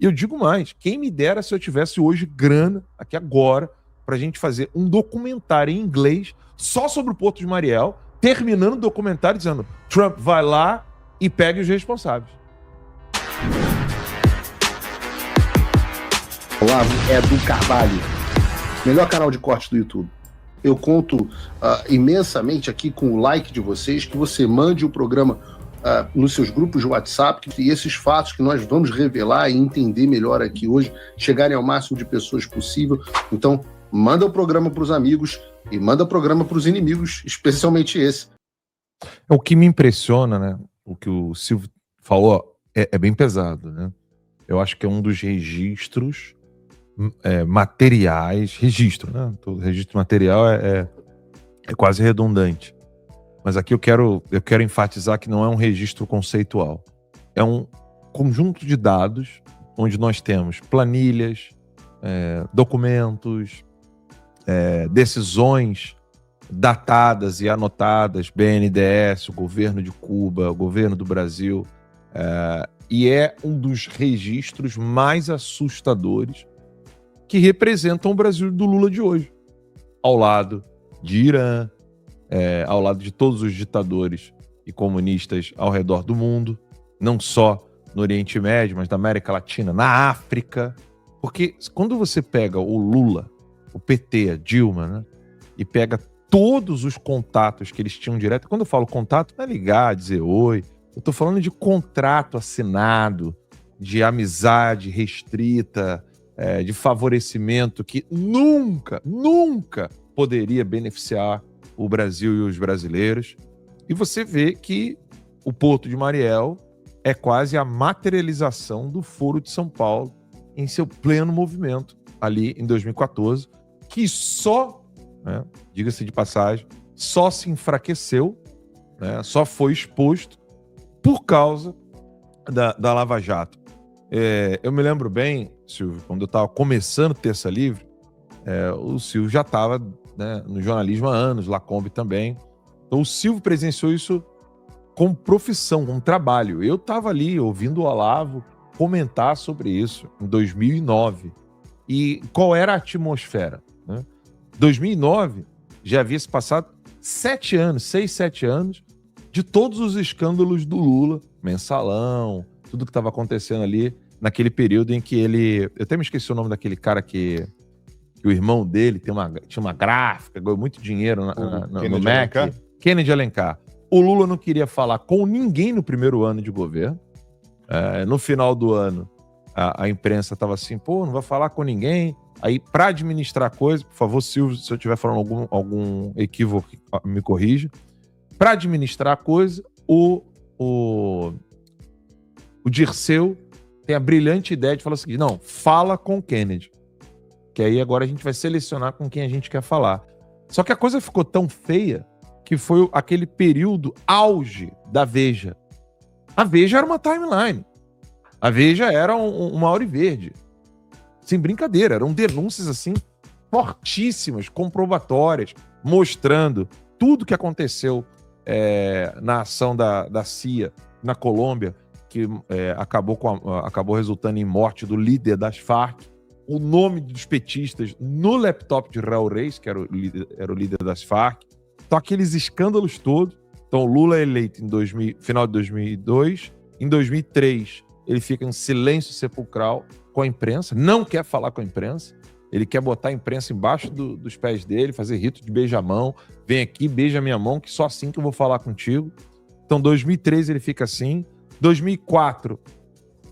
E eu digo mais, quem me dera se eu tivesse hoje grana, aqui agora, pra gente fazer um documentário em inglês só sobre o Porto de Mariel, terminando o documentário dizendo: Trump vai lá e pega os responsáveis. Olá, Edu Carvalho, melhor canal de corte do YouTube. Eu conto imensamente aqui com o like de vocês, que você mande o programa nos seus grupos de WhatsApp, e esses fatos que nós vamos revelar e entender melhor aqui hoje, chegarem ao máximo de pessoas possível. Então, manda o programa para os amigos e manda o programa para os inimigos, especialmente esse. O que me impressiona, né? O que o Silvio falou é bem pesado, né? Eu acho que é um dos registros materiais, né? Todo registro material é quase redundante. Mas aqui eu quero enfatizar que não é um registro conceitual. É um conjunto de dados onde nós temos planilhas, documentos, decisões datadas e anotadas, BNDES, o governo de Cuba, o governo do Brasil, e é um dos registros mais assustadores que representam o Brasil do Lula de hoje, ao lado de Irã, ao lado de todos os ditadores e comunistas ao redor do mundo, não só no Oriente Médio, mas na América Latina, na África. Porque quando você pega o Lula, o PT, a Dilma, né, e pega todos os contatos que eles tinham direto, quando eu falo contato, não é ligar, dizer oi, eu estou falando de contrato assinado, de amizade restrita, de favorecimento que nunca poderia beneficiar o Brasil e os brasileiros. E você vê que o Porto de Mariel é quase a materialização do Foro de São Paulo em seu pleno movimento ali em 2014, que só, né, diga-se de passagem, só se enfraqueceu, né, só foi exposto por causa da Lava Jato. Eu me lembro bem, Silvio, quando eu estava começando Terça Livre, o Silvio já estava, né, no jornalismo há anos, Lacombe também. Então o Silvio presenciou isso como profissão, como trabalho. Eu estava ali ouvindo o Olavo comentar sobre isso em 2009. E qual era a atmosfera, né? 2009 já havia se passado 6, 7 anos de todos os escândalos do Lula, mensalão, tudo que estava acontecendo ali naquele período em que ele... Eu até me esqueci o nome daquele cara que o irmão dele tinha uma gráfica, ganhou muito dinheiro no Mac. Kennedy Alencar. O Lula não queria falar com ninguém no primeiro ano de governo. No final do ano, a imprensa estava assim, não vai falar com ninguém. Aí, para administrar a coisa, por favor, Silvio, se eu estiver falando algum equívoco, me corrija. Para administrar a coisa, o Dirceu tem a brilhante ideia de falar o seguinte: não, fala com o Kennedy, que aí agora a gente vai selecionar com quem a gente quer falar. Só que a coisa ficou tão feia que foi aquele período auge da Veja. A Veja era uma timeline. A Veja era uma Hora Verde. Sem brincadeira, eram denúncias assim fortíssimas, comprobatórias, mostrando tudo que aconteceu na ação da CIA na Colômbia, que acabou resultando em morte do líder das Farc, o nome dos petistas no laptop de Raul Reis, que era o líder das Farc. Então, aqueles escândalos todos. Então, o Lula é eleito em final de 2002. Em 2003, ele fica em silêncio sepulcral com a imprensa, não quer falar com a imprensa, ele quer botar a imprensa embaixo dos pés dele, fazer rito de beija-mão, vem aqui, beija minha mão, que só assim que eu vou falar contigo. Então, 2003 ele fica assim. 2004,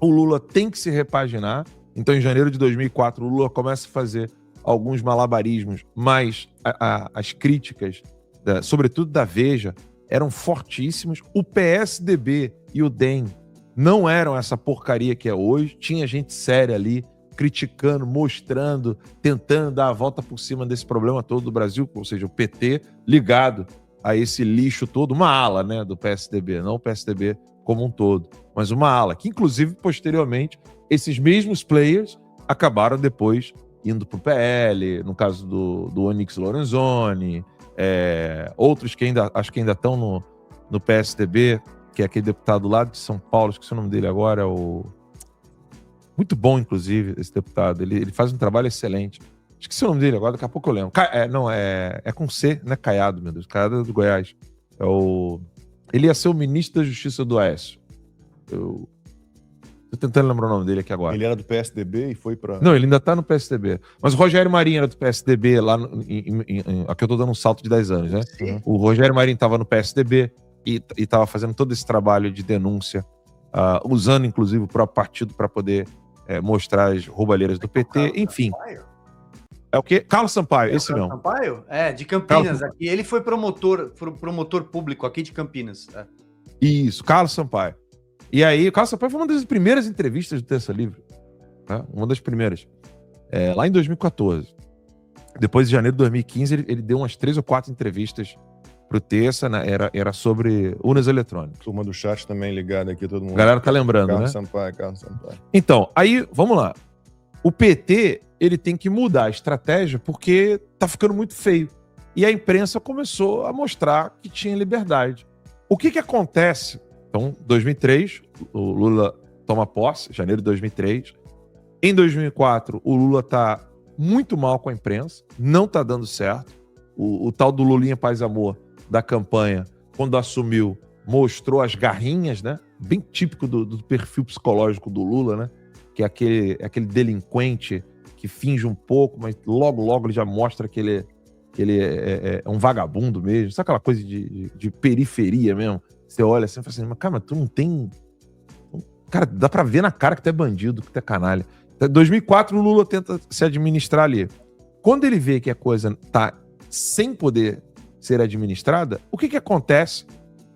o Lula tem que se repaginar. Então, em janeiro de 2004, o Lula começa a fazer alguns malabarismos, mas as críticas, sobretudo da Veja, eram fortíssimas. O PSDB e o DEM não eram essa porcaria que é hoje. Tinha gente séria ali, criticando, mostrando, tentando dar a volta por cima desse problema todo do Brasil, ou seja, o PT ligado a esse lixo todo, uma ala, né, do PSDB, não o PSDB como um todo, mas uma ala, que inclusive, posteriormente, esses mesmos players acabaram depois indo para o PL, no caso do Onyx Lorenzoni, outros que acho que ainda estão no PSDB, que é aquele deputado lá de São Paulo, esqueci o nome dele agora, Muito bom, inclusive, esse deputado. Ele faz um trabalho excelente. Esqueci o nome dele agora, daqui a pouco eu lembro. É com C, né? Caiado, meu Deus. Caiado é do Goiás. Ele ia ser o ministro da Justiça do Aécio. Eu tô tentando lembrar o nome dele aqui agora. Ele era do PSDB e foi pra... Não, ele ainda tá no PSDB. Mas o Rogério Marinho era do PSDB lá aqui eu tô dando um salto de 10 anos, né? Sim. O Rogério Marinho tava no PSDB e tava fazendo todo esse trabalho de denúncia, usando inclusive o próprio partido para poder mostrar as roubalheiras do PT, enfim. É o quê? Carlos Sampaio, esse não. Sampaio? De Campinas. Aqui. Ele foi promotor público aqui de Campinas. Isso, Carlos Sampaio. E aí, o Carlos Sampaio foi uma das primeiras entrevistas do Terça Livre. Né? Uma das primeiras. Lá em 2014. Depois de janeiro de 2015, ele deu umas 3 ou 4 entrevistas pro Terça, né? Era sobre urnas eletrônicas. Turma do chat também ligada aqui, todo mundo. A galera tá lembrando, Carlos né? Carlos Sampaio. Então, aí, vamos lá. O PT, ele tem que mudar a estratégia porque tá ficando muito feio. E a imprensa começou a mostrar que tinha liberdade. O que acontece? Então, 2003, o Lula toma posse, janeiro de 2003. Em 2004, o Lula tá muito mal com a imprensa, não tá dando certo. O tal do Lulinha Paz e Amor da campanha, quando assumiu, mostrou as garrinhas, né? Bem típico do perfil psicológico do Lula, né? Que é aquele delinquente que finge um pouco, mas logo ele já mostra que ele é um vagabundo mesmo. Sabe aquela coisa de periferia mesmo? Você olha assim e fala assim, mas cara, tu não tem... Cara, dá pra ver na cara que tu é bandido, que tu é canalha. Em 2004, o Lula tenta se administrar ali. Quando ele vê que a coisa tá sem poder ser administrada, o que acontece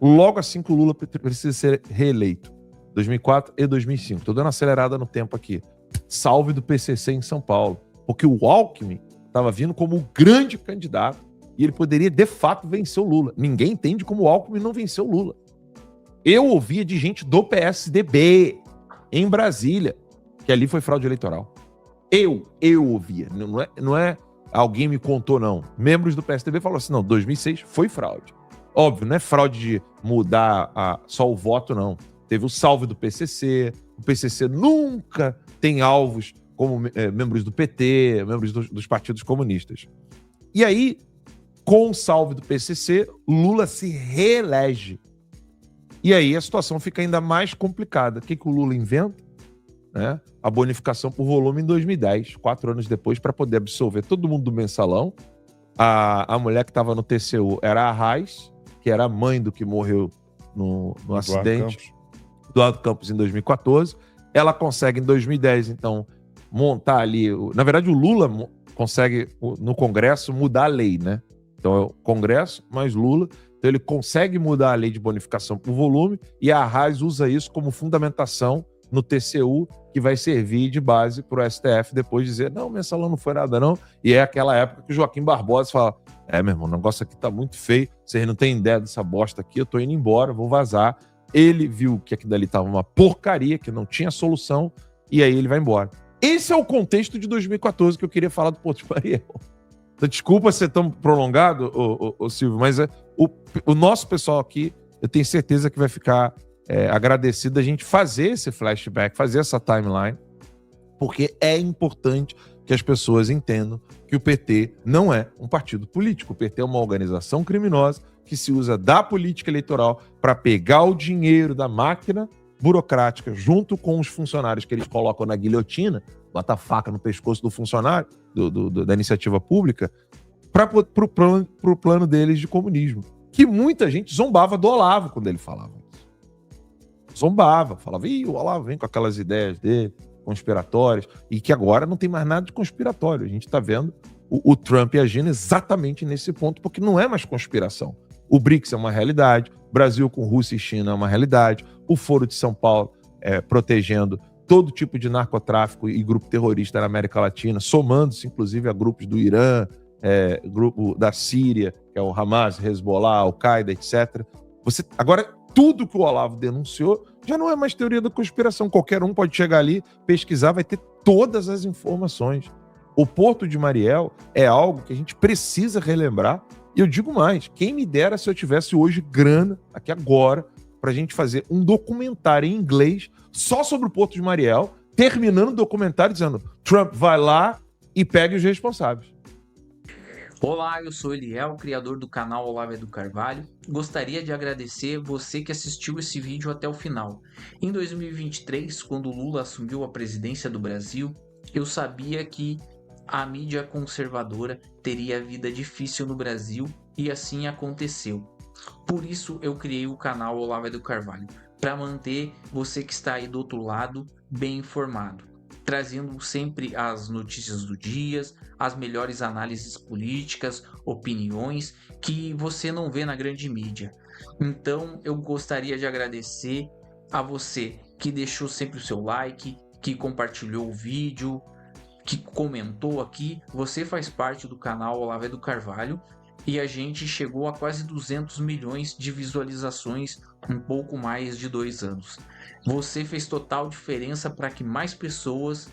logo assim que o Lula precisa ser reeleito? 2004 e 2005. Tô dando uma acelerada no tempo aqui. Salve do PCC em São Paulo. Porque o Alckmin estava vindo como o grande candidato e ele poderia, de fato, vencer o Lula. Ninguém entende como o Alckmin não venceu o Lula. Eu ouvia de gente do PSDB em Brasília que ali foi fraude eleitoral. Eu ouvia. Não é alguém me contou, não. Membros do PSDB falaram assim, não, 2006 foi fraude. Óbvio, não é fraude de mudar só o voto, não. Teve o salve do PCC. O PCC nunca tem alvos como membros do PT, membros dos partidos comunistas. E aí, com o salve do PCC, Lula se reelege. E aí a situação fica ainda mais complicada. O que o Lula inventa? Né? A bonificação por volume em 2010, 4 anos depois, para poder absolver todo mundo do mensalão. A mulher que estava no TCU era a Raiz, que era a mãe do que morreu no acidente do Eduardo Campos em 2014. Ela consegue, em 2010, então, montar ali... Na verdade, o Lula consegue, no Congresso, mudar a lei, né? Então, é o Congresso mais Lula. Então, ele consegue mudar a lei de bonificação por volume e a Arraes usa isso como fundamentação no TCU, que vai servir de base para o STF depois dizer, não, mensalão não foi nada, não. E é aquela época que o Joaquim Barbosa fala, meu irmão, o negócio aqui tá muito feio, vocês não têm ideia dessa bosta aqui, eu tô indo embora, vou vazar. Ele viu que aquilo dali tava uma porcaria, que não tinha solução, e aí ele vai embora. Esse é o contexto de 2014 que eu queria falar do Porto de Mariel. Então, desculpa ser tão prolongado, Silvio, mas o nosso pessoal aqui, eu tenho certeza que vai ficar agradecido da gente fazer esse flashback, fazer essa timeline, porque é importante que as pessoas entendam que o PT não é um partido político. O PT é uma organização criminosa que se usa da política eleitoral para pegar o dinheiro da máquina burocrática junto com os funcionários que eles colocam na guilhotina, bota a faca no pescoço do funcionário da iniciativa pública, para o plano deles de comunismo. Que muita gente zombava do Olavo quando ele falava isso. Zombava, falava, o Olavo vem com aquelas ideias dele, conspiratórias, e que agora não tem mais nada de conspiratório. A gente está vendo o Trump agindo exatamente nesse ponto, porque não é mais conspiração. O BRICS é uma realidade, Brasil com Rússia e China é uma realidade, o Foro de São Paulo protegendo todo tipo de narcotráfico e grupo terrorista na América Latina, somando-se inclusive a grupos do Irã, grupo da Síria, que é o Hamas, Hezbollah, Al-Qaeda, etc. Agora, tudo que o Olavo denunciou já não é mais teoria da conspiração. Qualquer um pode chegar ali, pesquisar, vai ter todas as informações. O Porto de Mariel é algo que a gente precisa relembrar. E eu digo mais, quem me dera se eu tivesse hoje grana, aqui agora, para a gente fazer um documentário em inglês só sobre o Porto de Mariel, terminando o documentário dizendo: Trump vai lá e pegue os responsáveis. Olá, eu sou Eliel, criador do canal Olavo do Carvalho. Gostaria de agradecer você que assistiu esse vídeo até o final. Em 2023, quando Lula assumiu a presidência do Brasil, eu sabia que a mídia conservadora teria vida difícil no Brasil e assim aconteceu. Por isso eu criei o canal Olavo do Carvalho, para manter você que está aí do outro lado bem informado, trazendo sempre as notícias do dia, as melhores análises políticas, opiniões que você não vê na grande mídia. Então eu gostaria de agradecer a você que deixou sempre o seu like, que compartilhou o vídeo, que comentou aqui. Você faz parte do canal Olavo do Carvalho e a gente chegou a quase 200 milhões de visualizações em pouco mais de 2 anos. Você fez total diferença para que mais pessoas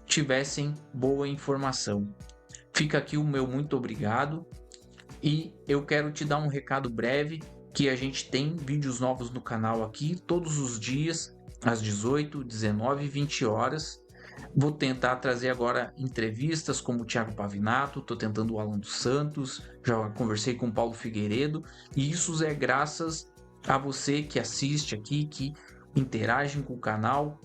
tivessem boa informação. Fica aqui o meu muito obrigado e eu quero te dar um recado breve que a gente tem vídeos novos no canal aqui todos os dias às 18, 19 e 20 horas. Vou tentar trazer agora entrevistas como o Thiago Pavinato, estou tentando o Alan dos Santos, já conversei com o Paulo Figueiredo e isso é graças a você que assiste aqui, que interage com o canal.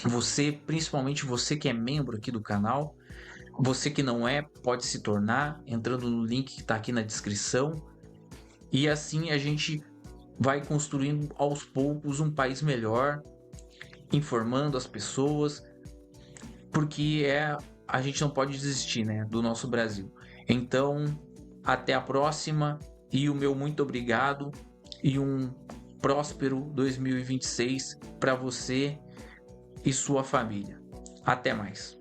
Você, principalmente você que é membro aqui do canal, você que não é, pode se tornar entrando no link que está aqui na descrição e assim a gente vai construindo aos poucos um país melhor, informando as pessoas, porque a gente não pode desistir, né, do nosso Brasil. Então, até a próxima e o meu muito obrigado e um próspero 2026 para você e sua família. Até mais.